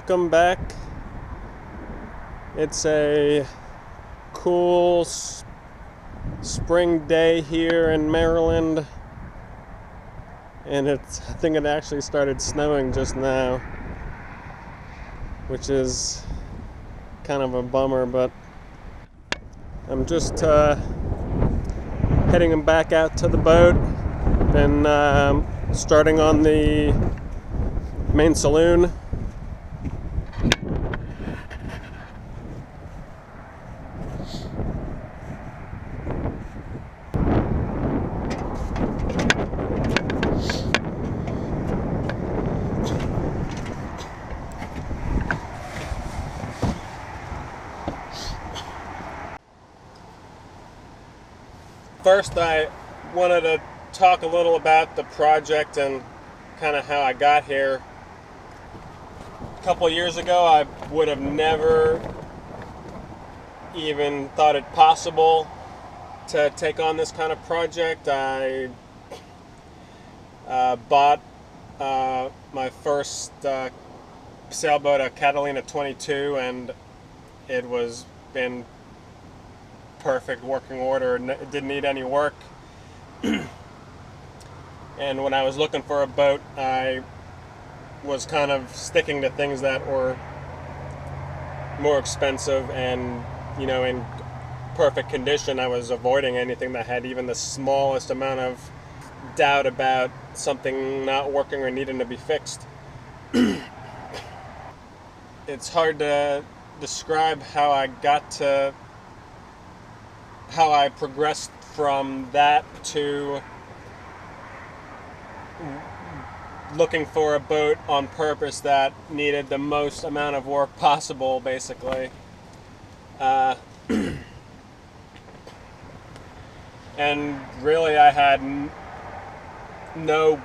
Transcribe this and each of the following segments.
welcome back. It's a cool spring day here in Maryland, and I think it actually started snowing just now, which is kind of a bummer, but I'm just heading back out to the boat. Been starting on the Main Saloon. First, I wanted to talk a little about the project and kind of how I got here. A couple of years ago, I would have never even thought it possible to take on this kind of project. I bought my first sailboat, a Catalina 22, and it was in perfect working order. It didn't need any work. And when I was looking for a boat, I was kind of sticking to things that were more expensive and, in perfect condition. I was avoiding anything that had even the smallest amount of doubt about something not working or needing to be fixed. It's hard to describe how I progressed from that to looking for a boat on purpose that needed the most amount of work possible, basically. And really, I had no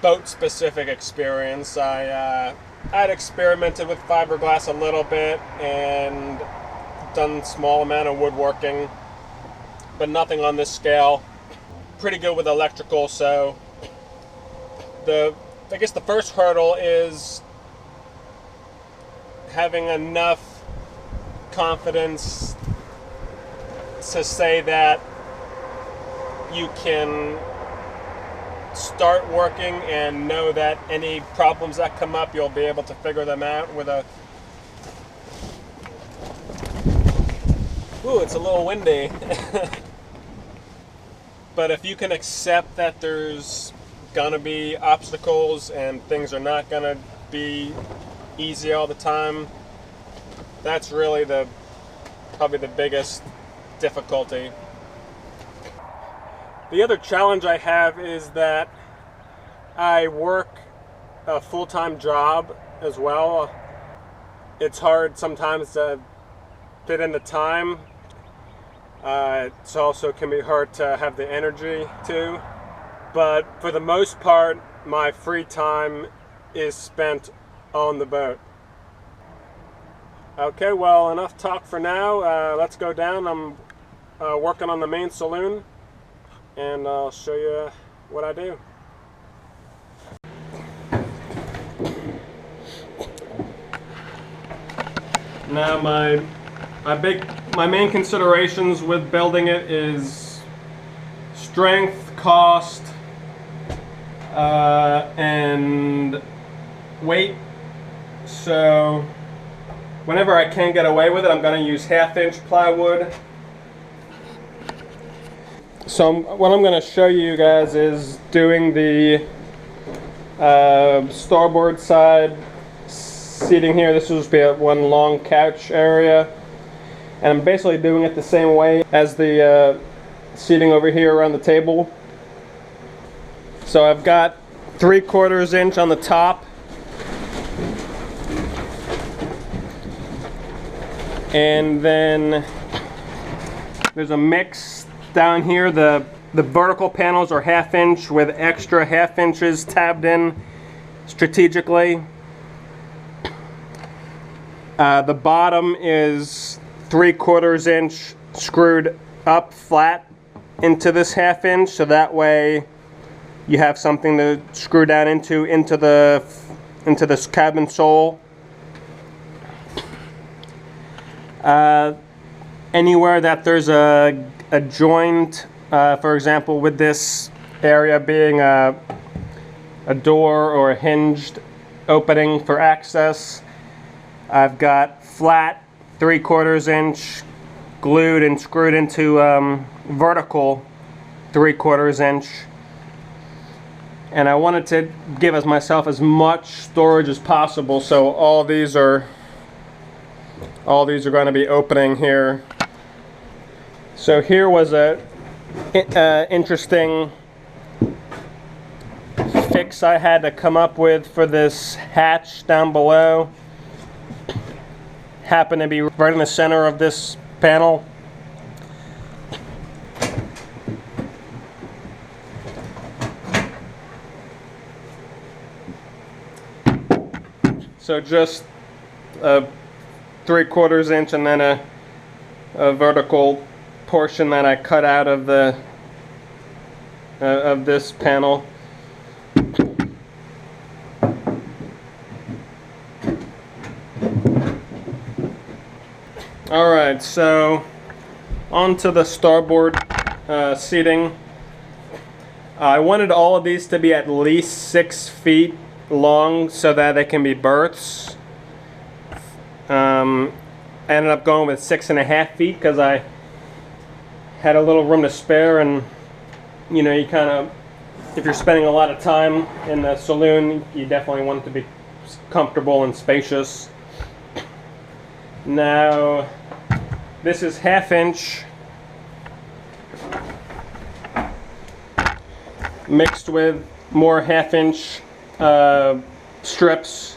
boat-specific experience. I'd experimented with fiberglass a little bit and done a small amount of woodworking, but nothing on this scale. Pretty good with electrical, so I guess the first hurdle is having enough confidence to say that you can start working and know that any problems that come up, you'll be able to figure them out with a... Ooh, it's a little windy. But if you can accept that there's gonna be obstacles and things are not gonna be easy all the time, that's really probably the biggest difficulty. The other challenge I have is that I work a full-time job as well. It's hard sometimes to fit in the time. It also can be hard to have the energy too. But for the most part, my free time is spent on the boat. Okay, well, enough talk for now. Let's go down. I'm working on the Main Saloon, and I'll show you what I do. Now, my main considerations with building it is strength, cost, and weight. So whenever I can get away with it, I'm going to use 1/2-inch plywood. So what I'm going to show you guys is doing the starboard side seating here. This will just be one long couch area, and I'm basically doing it the same way as the seating over here around the table. So I've got 3/4 inch on the top, and then there's a mix down here. The vertical panels are 1/2 inch with extra 1/2 inches tabbed in strategically. The bottom is 3/4 inch screwed up flat into this 1/2 inch, so that way you have something to screw down into this cabin sole. Anywhere that there's a joint, for example, with this area being a door or a hinged opening for access, I've got flat 3/4 inch glued and screwed into vertical 3/4 inch, and I wanted to give myself as much storage as possible, so all these are going to be opening here. So here was a interesting fix I had to come up with for this hatch down below. Happened to be right in the center of this panel. So just a 3/4 inch and then a vertical portion that I cut out of the of this panel. Alright, so onto the starboard seating. I wanted all of these to be at least 6 feet long so that they can be berths. I ended up going with 6.5 feet because I had a little room to spare, and you know, you kind of, if you're spending a lot of time in the saloon, you definitely want it to be comfortable and spacious. Now, this is 1/2 inch mixed with more 1/2 inch strips.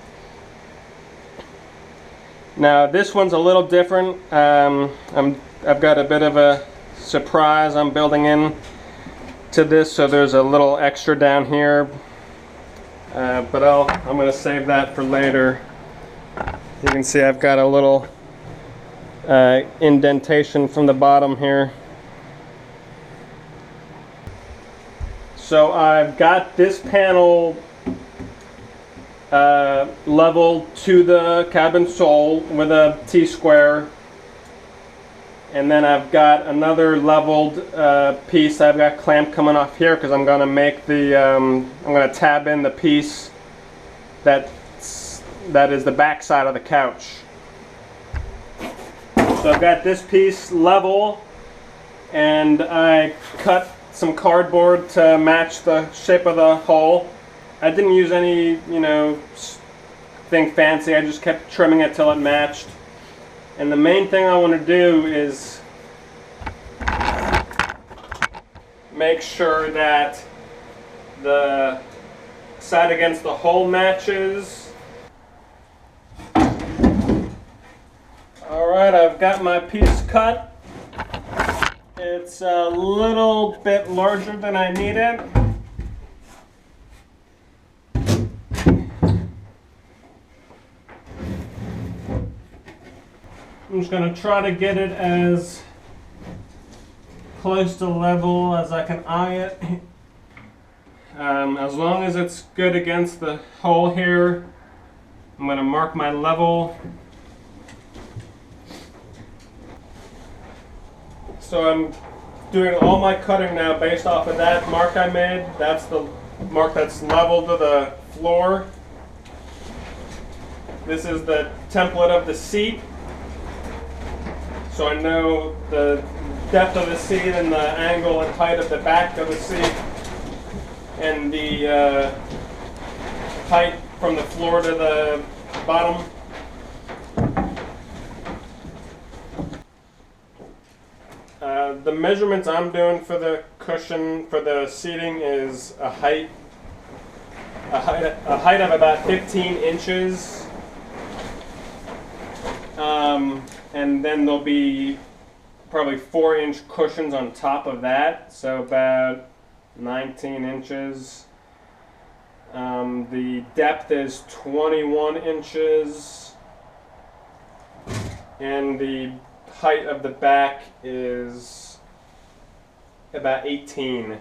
Now this one's a little different. I've got a bit of a surprise I'm building in to this, so there's a little extra down here, but I'm going to save that for later. You can see I've got a little indentation from the bottom here. So I've got this panel level to the cabin sole with a T-square, and then I've got another leveled piece I've got clamped coming off here because I'm going to make the I'm going to tab in the piece that is the back side of the couch. So I've got this piece level, and I cut some cardboard to match the shape of the hole. I didn't use any, you know, thing fancy. I just kept trimming it till it matched. And the main thing I want to do is make sure that the side against the hole matches. Alright, I've got my piece cut. It's a little bit larger than I need it. I'm just going to try to get it as close to level as I can eye it. As long as it's good against the hole here, I'm going to mark my level. So I'm doing all my cutting now based off of that mark I made. That's the mark that's level to the floor. This is the template of the seat. So I know the depth of the seat and the angle and height of the back of the seat, and the height from the floor to the bottom. The measurements I'm doing for the cushion for the seating is a height of about 15 inches. And then there'll be probably 4-inch cushions on top of that, so about 19 inches. The depth is 21 inches, and the height of the back is about 18.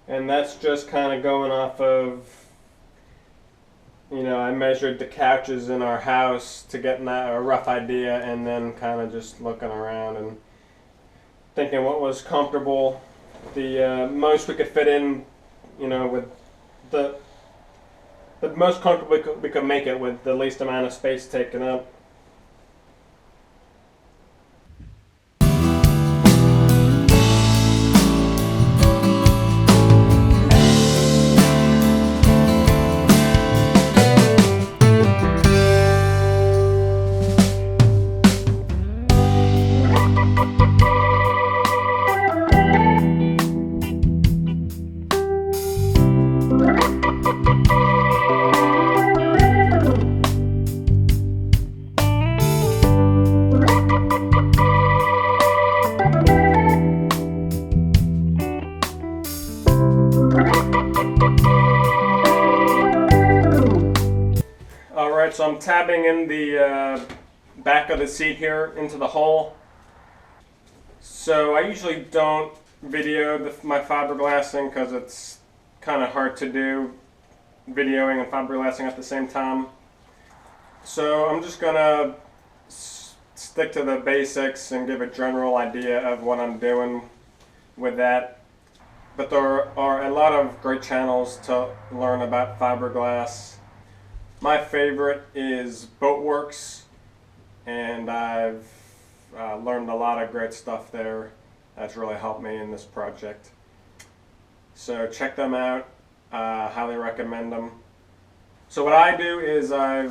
And that's just kind of going off of you know, I measured the couches in our house to get a rough idea, and then kind of just looking around and thinking what was comfortable, the most we could fit in, you know, with the most comfortable we could make it with the least amount of space taken up. Alright, so I'm tabbing in the back of the seat here into the hole. So I usually don't video my fiberglassing because it's kind of hard to do, videoing and fiberglassing at the same time. So I'm just going to stick to the basics and give a general idea of what I'm doing with that. But there are a lot of great channels to learn about fiberglass. My favorite is Boatworks, and I've learned a lot of great stuff there that's really helped me in this project. So check them out, highly recommend them. So what I do is I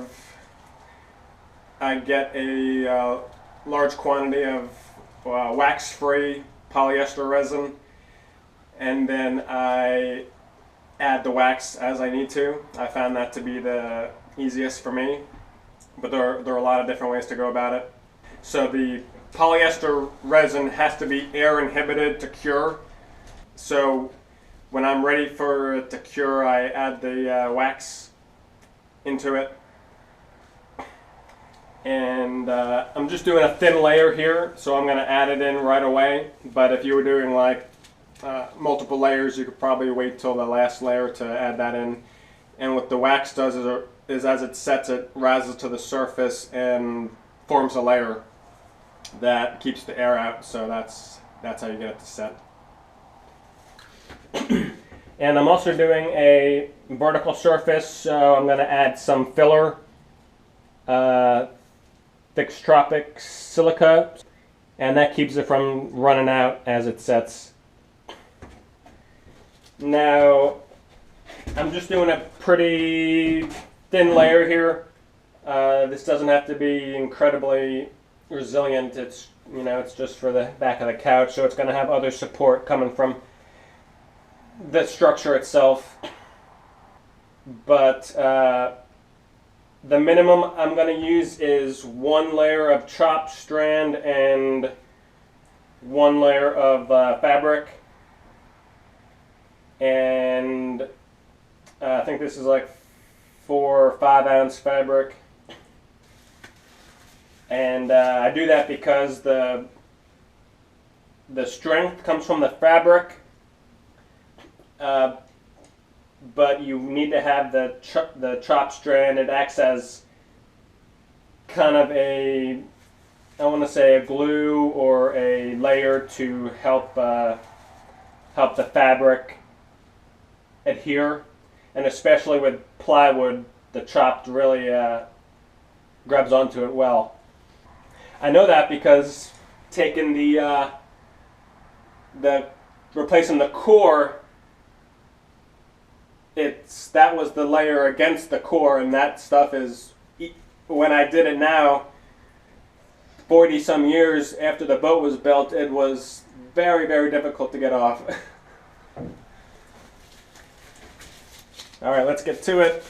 get a large quantity of wax-free polyester resin, and then I add the wax as I need to. I found that to be the easiest for me, but there are a lot of different ways to go about it. So the polyester resin has to be air inhibited to cure. So when I'm ready for it to cure, I add the wax into it. And I'm just doing a thin layer here, so I'm going to add it in right away. But if you were doing like multiple layers, you could probably wait till the last layer to add that in. And what the wax does is as it sets, it rises to the surface and forms a layer that keeps the air out. So that's how you get it to set. And I'm also doing a vertical surface, so I'm going to add some filler, Thixtropic silica, and that keeps it from running out as it sets. Now, I'm just doing a pretty thin layer here. This doesn't have to be incredibly resilient. It's, you know, it's just for the back of the couch, so it's going to have other support coming from the structure itself. But the minimum I'm going to use is one layer of chopped strand and one layer of fabric. And I think this is like 4 or 5 ounce fabric. And I do that because the strength comes from the fabric, but you need to have the chopped strand. It acts as kind of a, I want to say, a glue or a layer to help the fabric adhere. And especially with plywood, the chopped really grabs onto it well. I know that because taking replacing the core, that was the layer against the core, and that stuff is, when I did it now, 40 some years after the boat was built, it was very, very difficult to get off. All right, let's get to it.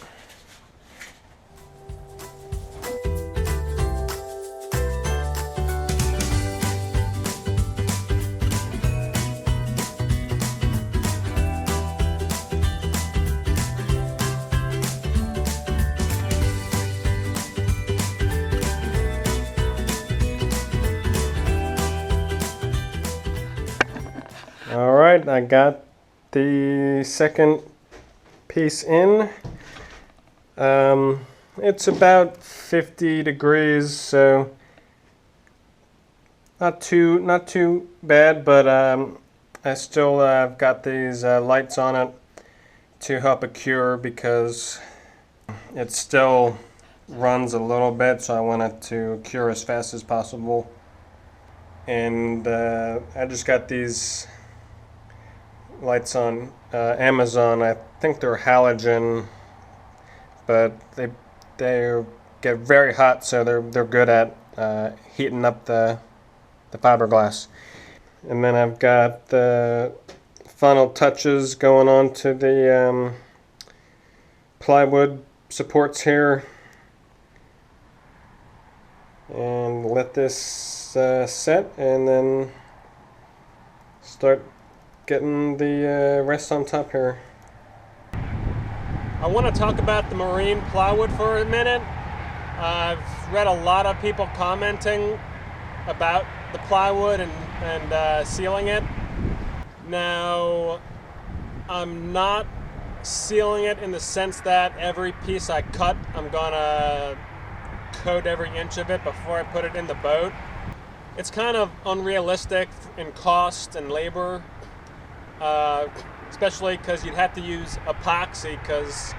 All right, I got the second piece in. It's about 50 degrees, so not too bad, but I still have got these lights on it to help it cure because it still runs a little bit, so I want it to cure as fast as possible. And I just got these lights on Amazon. I think they're halogen, but they get very hot, so they're good at heating up the fiberglass. And then I've got the final touches going on to the plywood supports here, and let this set, and then start getting the rest on top here. I want to talk about the marine plywood for a minute. I've read a lot of people commenting about the plywood and sealing it. Now, I'm not sealing it in the sense that every piece I cut, I'm gonna coat every inch of it before I put it in the boat. It's kind of unrealistic in cost and labor, especially because you'd have to use epoxy, because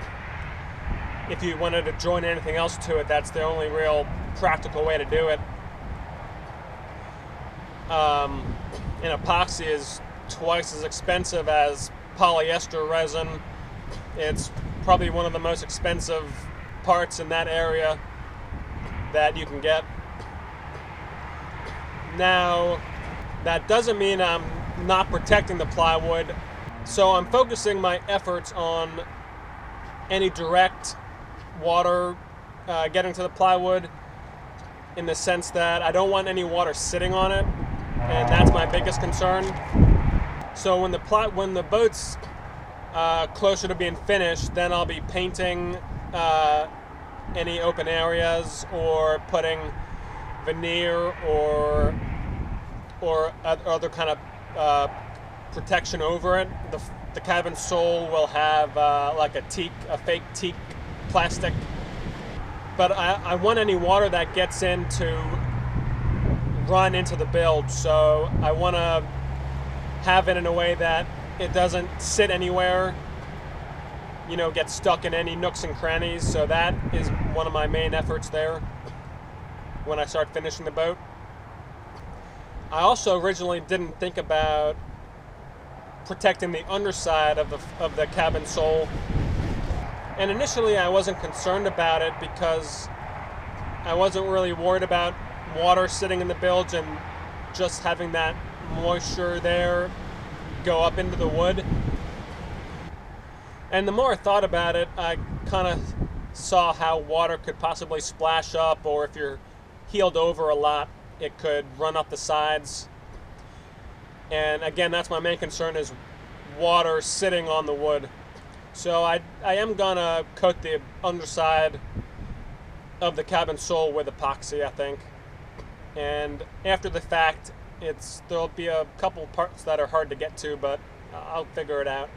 if you wanted to join anything else to it, that's the only real practical way to do it. And epoxy is twice as expensive as polyester resin. It's probably one of the most expensive parts in that area that you can get. Now, that doesn't mean I'm not protecting the plywood, so I'm focusing my efforts on any direct water getting to the plywood, in the sense that I don't want any water sitting on it, and that's my biggest concern. So when the boat's closer to being finished, then I'll be painting any open areas, or putting veneer or other kind of protection over it. The cabin sole will have like a fake teak plastic, but I want any water that gets in to run into the build, so I want to have it in a way that it doesn't sit anywhere, get stuck in any nooks and crannies. So that is one of my main efforts there when I start finishing the boat. I also originally didn't think about protecting the underside of the cabin sole, and initially I wasn't concerned about it because I wasn't really worried about water sitting in the bilge and just having that moisture there go up into the wood. And the more I thought about it, I kind of saw how water could possibly splash up, or if you're heeled over a lot, it could run up the sides. And again, that's my main concern, is water sitting on the wood. So I am gonna coat the underside of the cabin sole with epoxy, I think. And after the fact, there'll be a couple parts that are hard to get to, but I'll figure it out.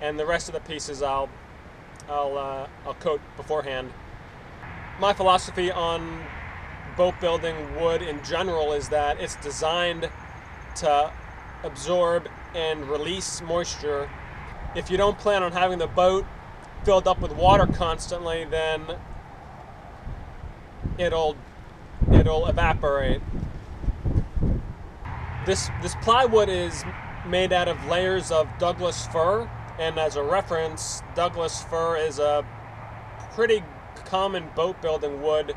And the rest of the pieces I'll coat beforehand. My philosophy on boat building wood in general is that it's designed to absorb and release moisture. If you don't plan on having the boat filled up with water constantly, then it'll evaporate. This plywood is made out of layers of Douglas fir, and as a reference, Douglas fir is a pretty common boat building wood.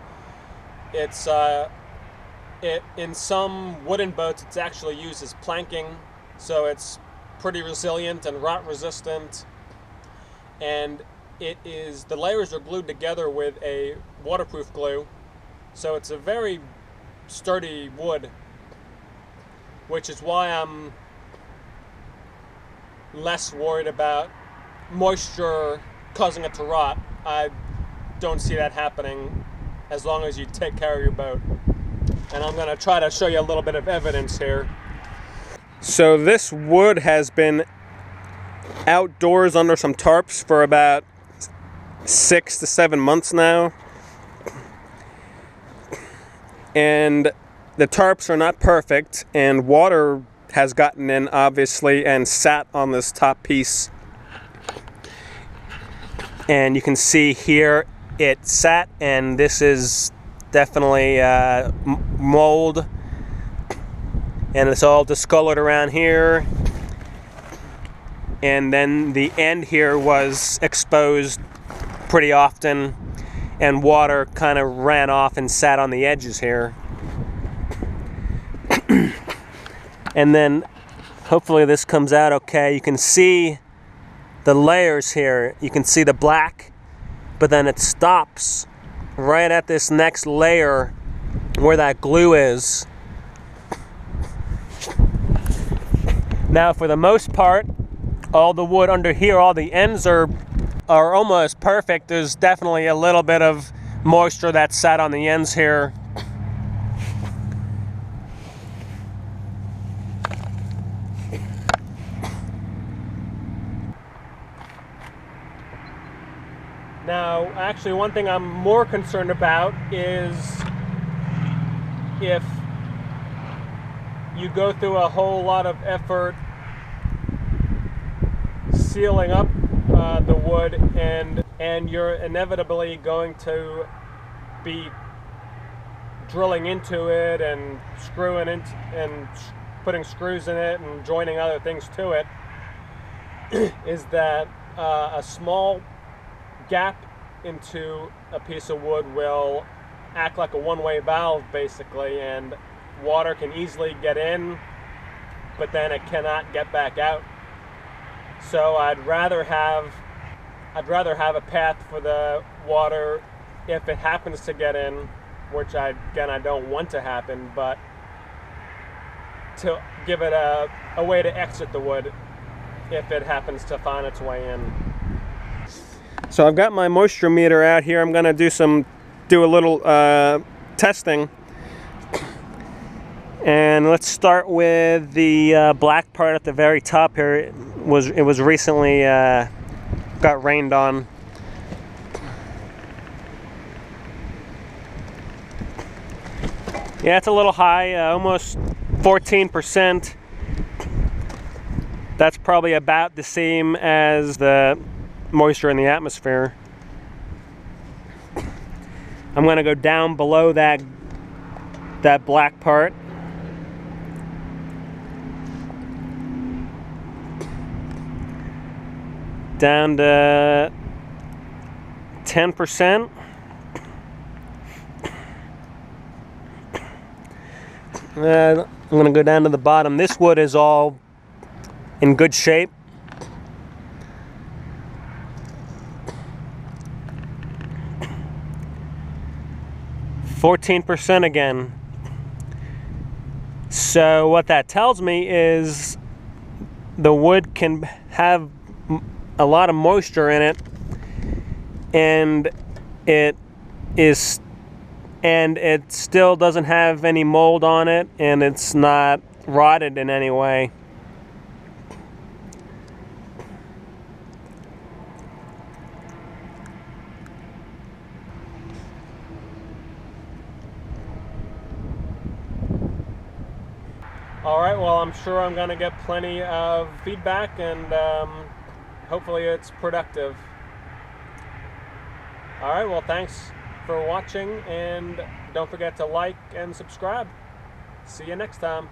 It's in some wooden boats, it's actually used as planking, so it's pretty resilient and rot resistant. And the layers are glued together with a waterproof glue, so it's a very sturdy wood, which is why I'm less worried about moisture causing it to rot. I don't see that happening as long as you take care of your boat. And I'm going to try to show you a little bit of evidence here. So this wood has been outdoors under some tarps for about 6 to 7 months now. And the tarps are not perfect, and water has gotten in, obviously, and sat on this top piece. And you can see here it sat, and this is definitely mold, and it's all discolored around here. And then the end here was exposed pretty often, and water kind of ran off and sat on the edges here. And then hopefully this comes out okay. You can see the layers here. You can see the black, but then it stops right at this next layer where that glue is. Now, for the most part, all the wood under here, all the ends are almost perfect. There's definitely a little bit of moisture that sat on the ends here. Now, actually, one thing I'm more concerned about is if you go through a whole lot of effort sealing up the wood, and you're inevitably going to be drilling into it and screwing it and putting screws in it and joining other things to it, is that a small gap into a piece of wood will act like a one-way valve, basically, and water can easily get in, but then it cannot get back out. So I'd rather have a path for the water if it happens to get in, which I don't want to happen, but to give it a way to exit the wood if it happens to find its way in. So I've got my moisture meter out here. I'm going to do a little testing. And let's start with the black part at the very top here. It was recently got rained on. Yeah, it's a little high, almost 14%. That's probably about the same as the moisture in the atmosphere. I'm going to go down below that black part. Down to 10%. I'm going to go down to the bottom. This wood is all in good shape. %, again. So what that tells me is the wood can have a lot of moisture in it, and it still doesn't have any mold on it, and it's not rotted in any way. Alright, well, I'm sure I'm going to get plenty of feedback, and hopefully it's productive. Alright, well, thanks for watching, and don't forget to like and subscribe. See you next time.